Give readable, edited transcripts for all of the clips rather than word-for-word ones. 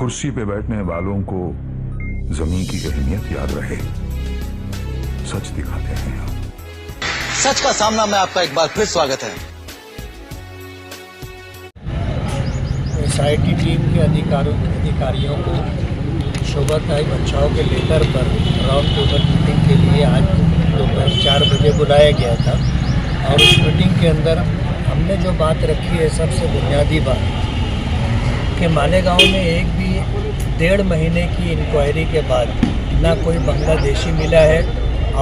कुर्सी पे बैठने वालों को जमीन की अहमियत याद रहे, सच दिखाते हैं हम। सच का सामना में आपका एक बार फिर स्वागत है। एसआईटी टीम के अधिकारियों को शोभाताई बचाओ के लेटर पर राउंड टेबल मीटिंग के लिए आज दोपहर 4 बजे बुलाया गया था और उस मीटिंग के अंदर हमने जो बात रखी है, सबसे बुनियादी बात कि मालेगांव में एक भी 1.5 महीने की इंक्वायरी के बाद ना कोई बांग्लादेशी मिला है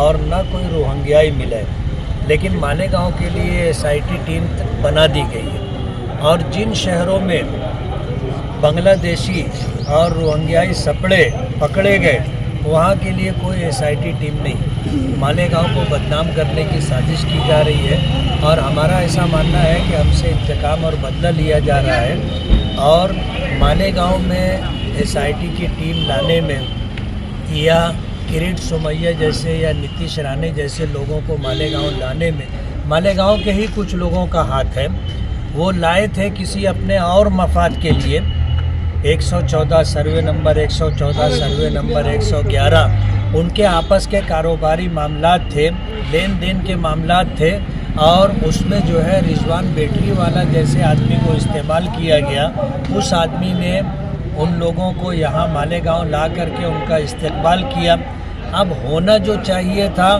और ना कोई रोहिंग्याई मिला है, लेकिन मालेगांव के लिए एसआईटी टीम बना दी गई है और जिन शहरों में बांग्लादेशी और रोहिंग्याई सपड़े पकड़े गए वहाँ के लिए कोई एसआईटी टीम नहीं। मालेगांव को बदनाम करने की साजिश की जा रही है और हमारा ऐसा मानना है कि हमसे इंतकाम और बदला लिया जा रहा है और मालेगांव में एसआईटी की टीम लाने में या किरीट सोमैया जैसे या नीतीश राणे जैसे लोगों को मालेगांव लाने में मालेगांव के ही कुछ लोगों का हाथ है। वो लाए थे किसी अपने और मफाद के लिए। 114 सर्वे नंबर 114 सर्वे नंबर 111 उनके आपस के कारोबारी मामलात थे, लेन देन के मामलात थे और उसमें जो है रिजवान बैटरी वाला जैसे आदमी को इस्तेमाल किया गया। उस आदमी ने उन लोगों को यहाँ मालेगांव ला करके उनका इस्तेमाल किया। अब होना जो चाहिए था,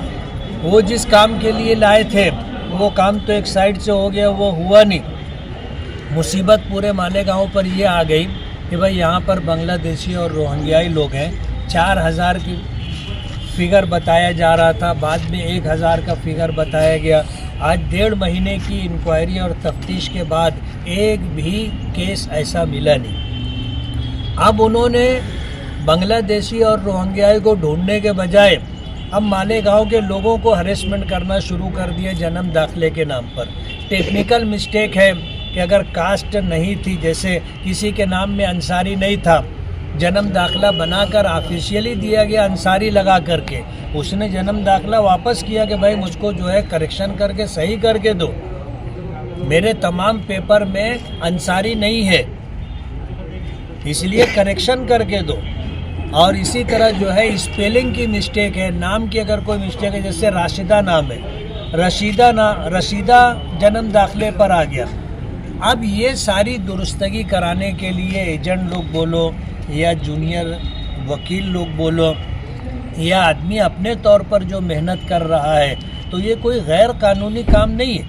वो जिस काम के लिए लाए थे वो काम तो एक साइड से हो गया, वो हुआ नहीं। मुसीबत पूरे मालेगांव पर ये आ गई कि भाई यहाँ पर बांग्लादेशी और रोहिंग्याई लोग हैं। 4000 की फिगर बताया जा रहा था, बाद में 1000 का फिगर बताया गया। आज 1.5 महीने की इंक्वायरी और तफ्तीश के बाद एक भी केस ऐसा मिला नहीं। अब उन्होंने बांग्लादेशी और रोहिंग्याई को ढूंढने के बजाय अब मालेगांव के लोगों को हरेसमेंट करना शुरू कर दिया जन्म दाखिले के नाम पर। टेक्निकल मिस्टेक है कि अगर कास्ट नहीं थी, जैसे किसी के नाम में अंसारी नहीं था, जन्म दाखिला बनाकर ऑफिशियली दिया गया अंसारी लगा करके, उसने जन्म दाखिला वापस किया कि भाई मुझको जो है करेक्शन करके सही करके दो, मेरे तमाम पेपर में अंसारी नहीं है इसलिए करेक्शन करके दो। और इसी तरह जो है स्पेलिंग की मिस्टेक है, नाम की अगर कोई मिस्टेक है, जैसे राशिदा नाम है, रशीदा जन्म दाखिले पर आ गया। अब ये सारी दुरुस्तगी कराने के लिए एजेंट लोग बोलो या जूनियर वकील लोग बोलो या आदमी अपने तौर पर जो मेहनत कर रहा है, तो ये कोई गैर कानूनी काम नहीं है,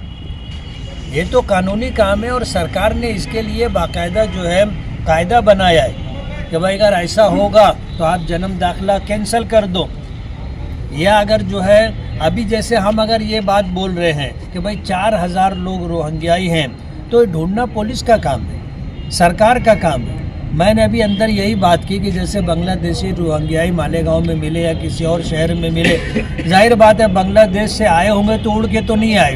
ये तो कानूनी काम है और सरकार ने इसके लिए बाकायदा जो है कायदा बनाया है कि भाई अगर ऐसा होगा तो आप जन्म दाखिला कैंसिल कर दो। या अगर जो है अभी जैसे हम अगर ये बात बोल रहे हैं कि भाई 4000 लोग रोहिंग्याई हैं, तो ढूंढना पुलिस का काम है, सरकार का काम है। मैंने अभी अंदर यही बात की कि जैसे बांग्लादेशी रोहिंग्याई मालेगांव में मिले या किसी और शहर में मिले, जाहिर बात है बांग्लादेश से आए होंगे तो उड़ के तो नहीं आए,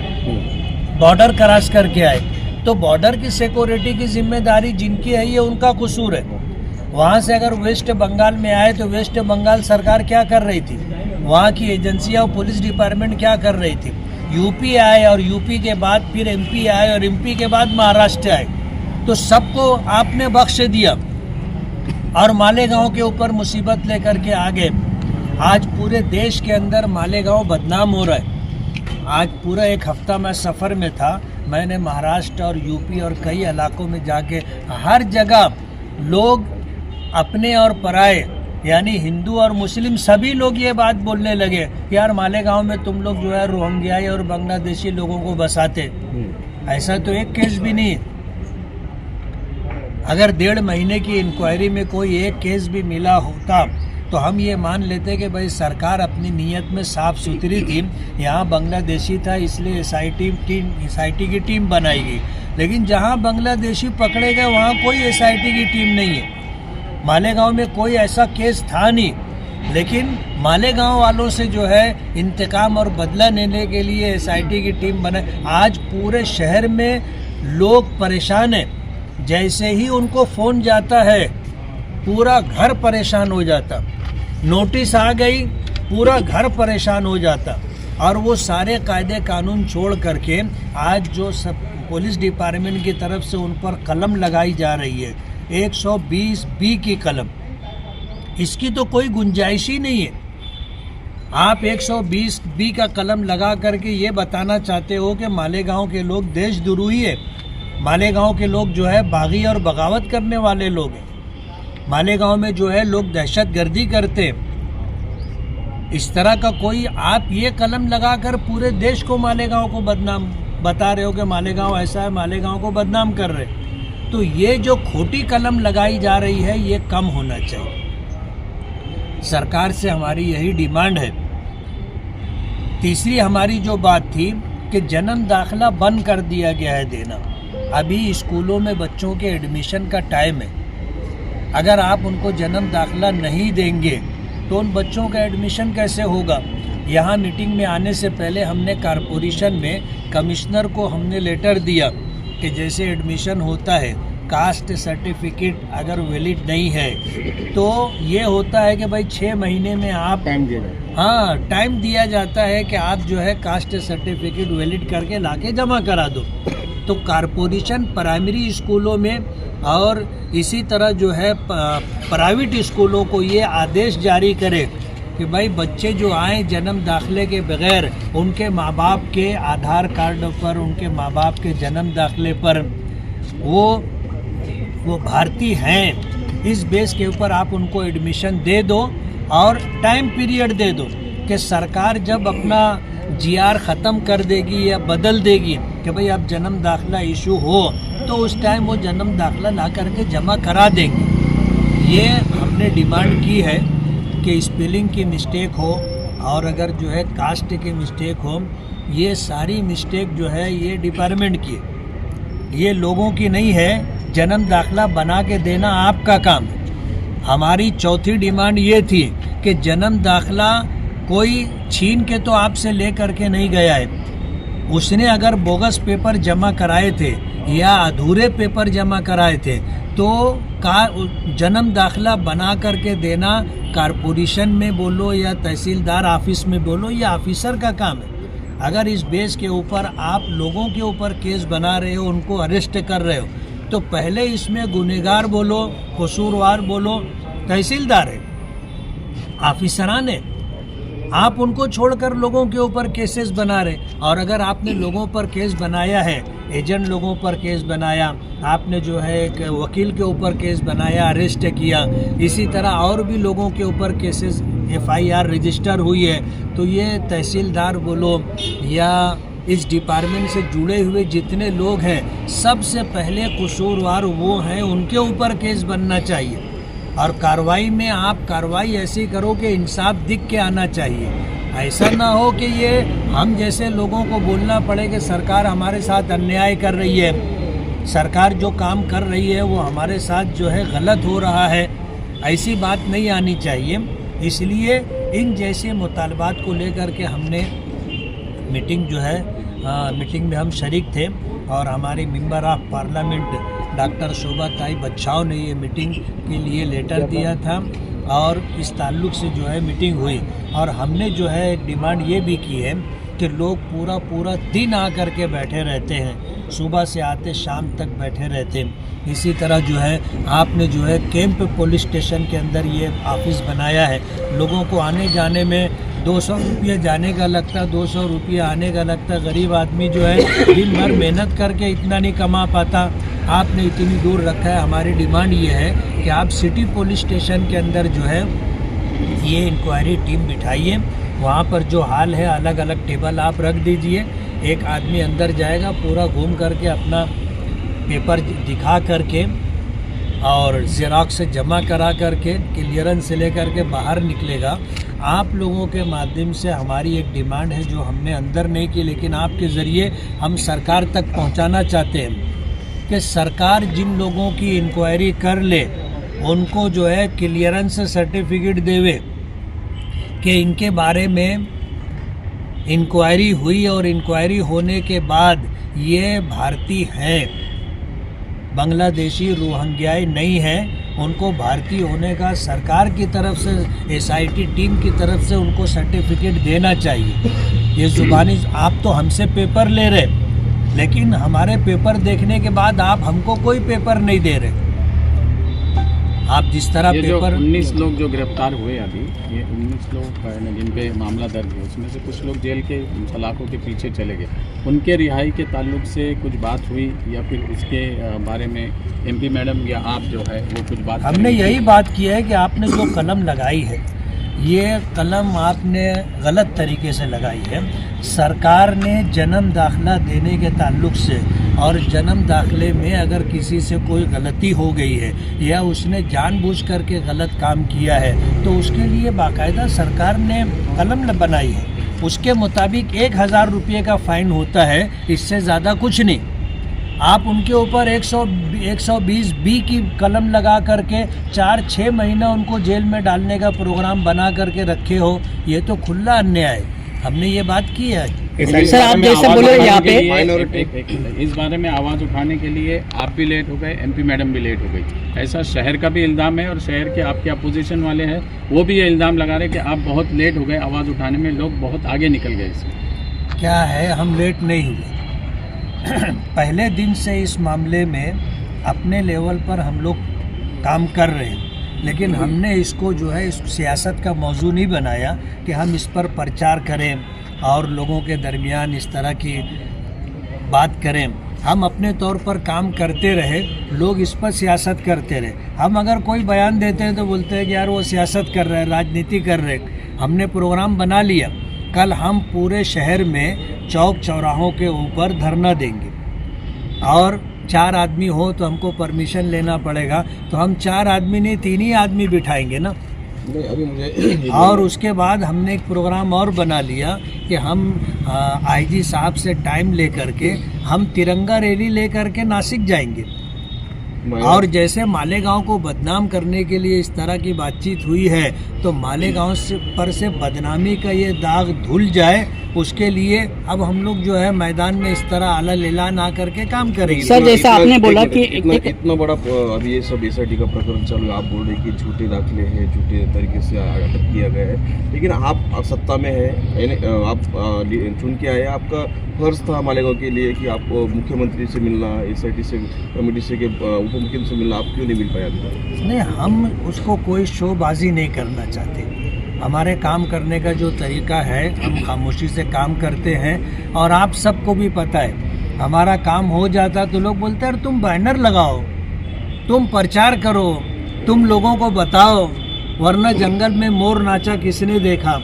बॉर्डर क्रॉस करके आए, तो बॉर्डर की सिक्योरिटी की जिम्मेदारी जिनकी है ये उनका कसूर है। वहाँ से अगर वेस्ट बंगाल में आए तो वेस्ट बंगाल सरकार क्या कर रही थी, वहाँ की एजेंसियाँ और पुलिस डिपार्टमेंट क्या कर रही थी। यूपी आए और यूपी के बाद फिर एमपी आए और एमपी के बाद महाराष्ट्र आए, तो सबको आपने बख्श दिया और मालेगांव के ऊपर मुसीबत लेकर के आगे। आज पूरे देश के अंदर मालेगांव बदनाम हो रहा है। आज पूरा एक हफ्ता मैं सफ़र में था, मैंने महाराष्ट्र और यूपी और कई इलाकों में जाके हर जगह लोग अपने और पराए यानी हिंदू और मुस्लिम सभी लोग ये बात बोलने लगे कि यार मालेगांव में तुम लोग जो है रोहिंग्याई और बांग्लादेशी लोगों को बसाते। ऐसा तो एक केस भी नहीं। अगर 1.5 महीने की इंक्वायरी में कोई एक केस भी मिला होता तो हम ये मान लेते कि भाई सरकार अपनी नीयत में साफ सुथरी थी, यहाँ बांग्लादेशी था इसलिए एसआईटी की टीम बनाई गई। लेकिन जहाँ बांग्लादेशी पकड़े गए वहाँ कोई एसआईटी की टीम नहीं है। मालेगांव में कोई ऐसा केस था नहीं, लेकिन मालेगांव वालों से जो है इंतकाम और बदला लेने के लिए एसआईटी की टीम बनाई। आज पूरे शहर में लोग परेशान हैं। जैसे ही उनको फ़ोन जाता है पूरा घर परेशान हो जाता, नोटिस आ गई पूरा घर परेशान हो जाता। और वो सारे कायदे कानून छोड़ करके आज जो सब पुलिस डिपार्टमेंट की तरफ से उन पर कलम लगाई जा रही है, 120B की कलम, इसकी तो कोई गुंजाइश ही नहीं है। आप 120B का कलम लगा करके ये बताना चाहते हो कि मालेगांव के लोग देशद्रोही है, मालेगांव के लोग जो है बागी और बगावत करने वाले लोग हैं, मालेगांव में जो है लोग दहशतगर्दी करते हैं। इस तरह का कोई आप ये कलम लगाकर पूरे देश को मालेगांव को बदनाम बता रहे हो कि मालेगांव ऐसा है, मालेगांव को बदनाम कर रहे हैं। तो ये जो खोटी कलम लगाई जा रही है ये कम होना चाहिए। सरकार से हमारी यही डिमांड है। तीसरी हमारी जो बात थी कि जन्म दाखिला बंद कर दिया गया है देना। अभी स्कूलों में बच्चों के एडमिशन का टाइम है, अगर आप उनको जन्म दाखिला नहीं देंगे तो उन बच्चों का एडमिशन कैसे होगा। यहाँ मीटिंग में आने से पहले हमने कॉरपोरेशन में कमिश्नर को हमने लेटर दिया कि जैसे एडमिशन होता है, कास्ट सर्टिफिकेट अगर वैलिड नहीं है तो ये होता है कि भाई 6 महीने में आप टाइम टाइम दिया जाता है कि आप जो है कास्ट सर्टिफिकेट वैलिड करके लाके जमा करा दो। तो कॉरपोरेशन प्राइमरी स्कूलों में और इसी तरह जो है प्राइवेट स्कूलों को ये आदेश जारी करे कि भाई बच्चे जो आए जन्म दाखिले के बगैर, उनके माँ बाप के आधार कार्ड पर, उनके माँ बाप के जन्म दाखिले पर वो भारतीय हैं, इस बेस के ऊपर आप उनको एडमिशन दे दो और टाइम पीरियड दे दो कि सरकार जब अपना GR ख़त्म कर देगी या बदल देगी कि भाई अब जन्म दाखिला इशू हो तो उस टाइम वो जन्म दाखिला ला करके जमा करा देंगे। ये हमने डिमांड की है कि स्पेलिंग की मिस्टेक हो और अगर जो है कास्ट की मिस्टेक हो, ये सारी मिस्टेक जो है ये डिपार्टमेंट की है, ये लोगों की नहीं है। जन्म दाखिला बना के देना आपका काम है। हमारी चौथी डिमांड ये थी कि जन्म दाखिला कोई छीन के तो आपसे ले करके नहीं गया है। उसने अगर बोगस पेपर जमा कराए थे या अधूरे पेपर जमा कराए थे तो जन्म दाखिला बना करके देना कॉरपोरेशन में बोलो या तहसीलदार ऑफिस में बोलो, ये ऑफिसर का काम है। अगर इस बेस के ऊपर आप लोगों के ऊपर केस बना रहे हो, उनको अरेस्ट कर रहे हो, तो पहले इसमें गुनहगार बोलो, कसूरवार बोलो तहसीलदार है, ऑफिसरान है। आप उनको छोड़कर लोगों के ऊपर केसेस बना रहे। और अगर आपने लोगों पर केस बनाया है, एजेंट लोगों पर केस बनाया, आपने जो है एक वकील के ऊपर केस बनाया, अरेस्ट किया, इसी तरह और भी लोगों के ऊपर केसेस FIR रजिस्टर हुई है, तो ये तहसीलदार बोलो या इस डिपार्टमेंट से जुड़े हुए जितने लोग हैं, सबसे पहले कसूरवार वो हैं, उनके ऊपर केस बनना चाहिए। और कार्रवाई में आप कार्रवाई ऐसी करो कि इंसाफ दिख के आना चाहिए। ऐसा ना हो कि ये हम जैसे लोगों को बोलना पड़े कि सरकार हमारे साथ अन्याय कर रही है, सरकार जो काम कर रही है वो हमारे साथ जो है गलत हो रहा है। ऐसी बात नहीं आनी चाहिए। इसलिए इन जैसे मुतालबात को लेकर के हमने मीटिंग जो है मीटिंग में हम शरीक थे और हमारी मेंबर ऑफ पार्लियामेंट डॉक्टर शोभा ताई बच्चाओं ने ये मीटिंग के लिए लेटर दिया था और इस ताल्लुक़ से जो है मीटिंग हुई। और हमने जो है एक डिमांड ये भी की है कि लोग पूरा दिन आ कर के बैठे रहते हैं, सुबह से आते शाम तक बैठे रहते हैं। इसी तरह जो है आपने जो है कैंप पुलिस स्टेशन के अंदर ये ऑफिस बनाया है, लोगों को आने जाने में 200 रुपये जाने का लगता, 200 रुपये आने का लगता। गरीब आदमी जो है दिन भर मेहनत करके इतना नहीं कमा पाता, आपने इतनी दूर रखा है। हमारी डिमांड ये है कि आप सिटी पुलिस स्टेशन के अंदर जो है ये इंक्वायरी टीम बिठाइए, वहाँ पर जो हाल है अलग अलग टेबल आप रख दीजिए, एक आदमी अंदर जाएगा, पूरा घूम करके अपना पेपर दिखा करके और ज़ेरॉक्स से जमा करा करके क्लियरेंस से लेकर के बाहर निकलेगा। आप लोगों के माध्यम से हमारी एक डिमांड है जो हमने अंदर नहीं की, लेकिन आपके ज़रिए हम सरकार तक पहुंचाना चाहते हैं कि सरकार जिन लोगों की इंक्वायरी कर ले उनको जो है क्लियरेंस सर्टिफिकेट देवे कि इनके बारे में इंक्वायरी हुई और इंक्वायरी होने के बाद ये भारतीय हैं, बांग्लादेशी रोहिंग्याई नहीं है, उनको भारतीय होने का सरकार की तरफ से SIT टीम की तरफ से उनको सर्टिफिकेट देना चाहिए। ये ज़ुबानी आप तो हमसे पेपर ले रहे, लेकिन हमारे पेपर देखने के बाद आप हमको कोई पेपर नहीं दे रहे। आप जिस तरह ये जो पेपर 19 लोग जो गिरफ्तार हुए अभी, ये 19 लोग जिन पे मामला दर्ज है, उसमें से कुछ लोग जेल के सलाखों के पीछे चले गए। उनके रिहाई के ताल्लुक से कुछ बात हुई या फिर उसके बारे में एमपी मैडम या आप जो है वो कुछ बात हमने करेंगे? यही बात की है कि आपने जो कलम लगाई है, ये कलम आपने गलत तरीके से लगाई है। सरकार ने जन्म दाखिला देने के ताल्लुक से और जन्म दाखिले में अगर किसी से कोई गलती हो गई है या उसने जानबूझ करके गलत काम किया है तो उसके लिए बाकायदा सरकार ने कलम बनाई है। उसके मुताबिक 1000 रुपये का फ़ाइन होता है, इससे ज़्यादा कुछ नहीं। आप उनके ऊपर 120 बी की कलम लगा करके 4-6 महीना उनको जेल में डालने का प्रोग्राम बना करके रखे हो, ये तो खुला अन्याय है। हमने ये बात की है। सर आप जैसे बोले यहाँ पे इस बारे में आवाज़ उठाने के लिए आप भी लेट हो गए, एमपी मैडम भी लेट हो गई, ऐसा शहर का भी इल्ज़ाम है और शहर के आपके अपोजिशन वाले हैं वो भी ये इल्ज़ाम लगा रहे कि आप बहुत लेट हो गए आवाज़ उठाने में, लोग बहुत आगे निकल गए इसमें। क्या है, हम लेट नहीं हुए। पहले दिन से इस मामले में अपने लेवल पर हम लोग काम कर रहे हैं, लेकिन हमने इसको जो है इस सियासत का मौजू नहीं बनाया कि हम इस पर प्रचार करें और लोगों के दरमियान इस तरह की बात करें। हम अपने तौर पर काम करते रहे, लोग इस पर सियासत करते रहे। हम अगर कोई बयान देते हैं तो बोलते हैं कि यार वो सियासत कर रहे हैं, राजनीति कर रहे हैं। हमने प्रोग्राम बना लिया, कल हम पूरे शहर में चौक चौराहों के ऊपर धरना देंगे और 4 आदमी हो तो हमको परमिशन लेना पड़ेगा, तो हम 4 आदमी नहीं 3 ही आदमी बिठाएंगे ना। अभी मुझे और उसके बाद हमने एक प्रोग्राम और बना लिया कि हम आईजी साहब से टाइम लेकर के हम तिरंगा रैली लेकर के नासिक जाएंगे। और जैसे मालेगांव को बदनाम करने के लिए इस तरह की बातचीत हुई है तो मालेगांव पर से बदनामी का ये दाग धुल जाए, उसके लिए अब हम लोग जो है मैदान में इस तरह अलग ऐलान आ करके काम करेंगे। सर जैसा आपने बोला कि इतना बड़ा अभी ये सब एसआईटी का प्रकरण चालू है, आप बोल रहे हैं कि झूठे दाखिले हैं, झूठे तरीके से अटक किया गया है, लेकिन आप सत्ता में है, आप चुन के आए, आपका फर्ज था मालेगांव के लिए कि आप मुख्यमंत्री से मिलना, एसआईटी से कमेटी से उप मुख्यमंत्री से मिलना, आप क्यों नहीं मिल पाया? नहीं, हम उसको कोई शोबाजी नहीं करना चाहते। हमारे काम करने का जो तरीका है, हम खामोशी से काम करते हैं और आप सबको भी पता है। हमारा काम हो जाता तो लोग बोलते हैं तुम बैनर लगाओ, तुम प्रचार करो, तुम लोगों को बताओ, वरना जंगल में मोर नाचा किसने देखा।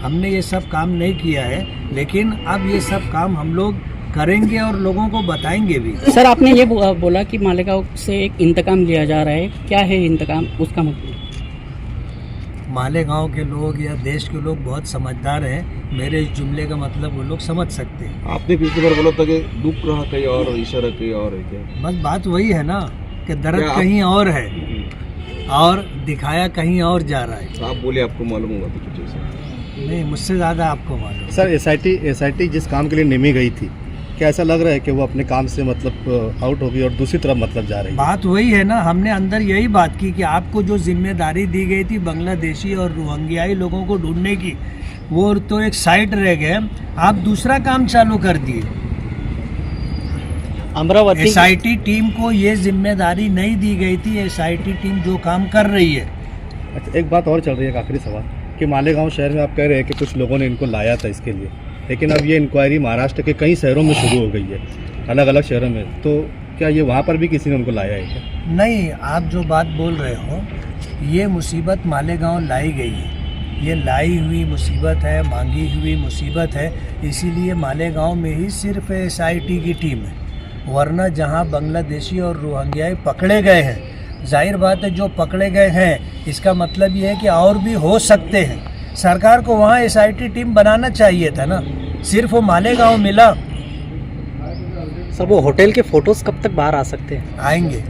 हमने ये सब काम नहीं किया है, लेकिन अब ये सब काम हम लोग करेंगे और लोगों को बताएंगे भी। सर आपने ये बोला कि मालेगांव से एक इंतकाम लिया जा रहा है, क्या है इंतकाम, उसका मतलब? मालेगांव के लोग या देश के लोग बहुत समझदार हैं, मेरे इस जुमले का मतलब वो लोग समझ सकते हैं। आपने पिछली बार बोला था कि दुख रहा कहीं और, इशारा कहीं और है क्या? बस बात वही है ना कि दर्द कहीं और है और दिखाया कहीं और जा रहा है। आप बोले आपको मालूम होगा तो कुछ ऐसा? नहीं, मुझसे ज़्यादा आपको मालूम। सर एसआईटी जिस काम के लिए निमी गई थी, क्या ऐसा लग रहा है कि वो अपने काम से मतलब आउट होगी और दूसरी तरफ मतलब जा रही है? बात वही है ना, हमने अंदर यही बात की कि आपको जो जिम्मेदारी दी गई थी बांग्लादेशी और रोहिंग्याई लोगों को ढूंढने की, वो तो एक साइड रह गए, आप दूसरा काम चालू कर दिए। अमरावती एसआईटी टीम को ये जिम्मेदारी नहीं दी गई थी, एसआईटी टीम जो काम कर रही है। अच्छा, एक बात और चल रही है, आखिरी सवाल, कि मालेगांव शहर में आप कह रहे हैं कि कुछ लोगों ने इनको लाया था इसके लिए, लेकिन अब ये इंक्वायरी महाराष्ट्र के कई शहरों में शुरू हो गई है, अलग अलग शहरों में, तो क्या ये वहाँ पर भी किसी ने उनको लाया है क्या? नहीं, आप जो बात बोल रहे हो, ये मुसीबत मालेगांव लाई गई है, ये लाई हुई मुसीबत है, मांगी हुई मुसीबत है, इसीलिए मालेगांव में ही सिर्फ एसआईटी की टीम है, वरना जहाँ बांग्लादेशी और रोहिंग्याई पकड़े गए हैं, जाहिर बात है जो पकड़े गए हैं इसका मतलब ये है कि और भी हो सकते हैं। सरकार को वहाँ एसआईटी टीम बनाना चाहिए था ना, सिर्फ वो मालेगांव मिला। सर वो होटल के फोटोज कब तक बाहर आ सकते हैं? आएंगे।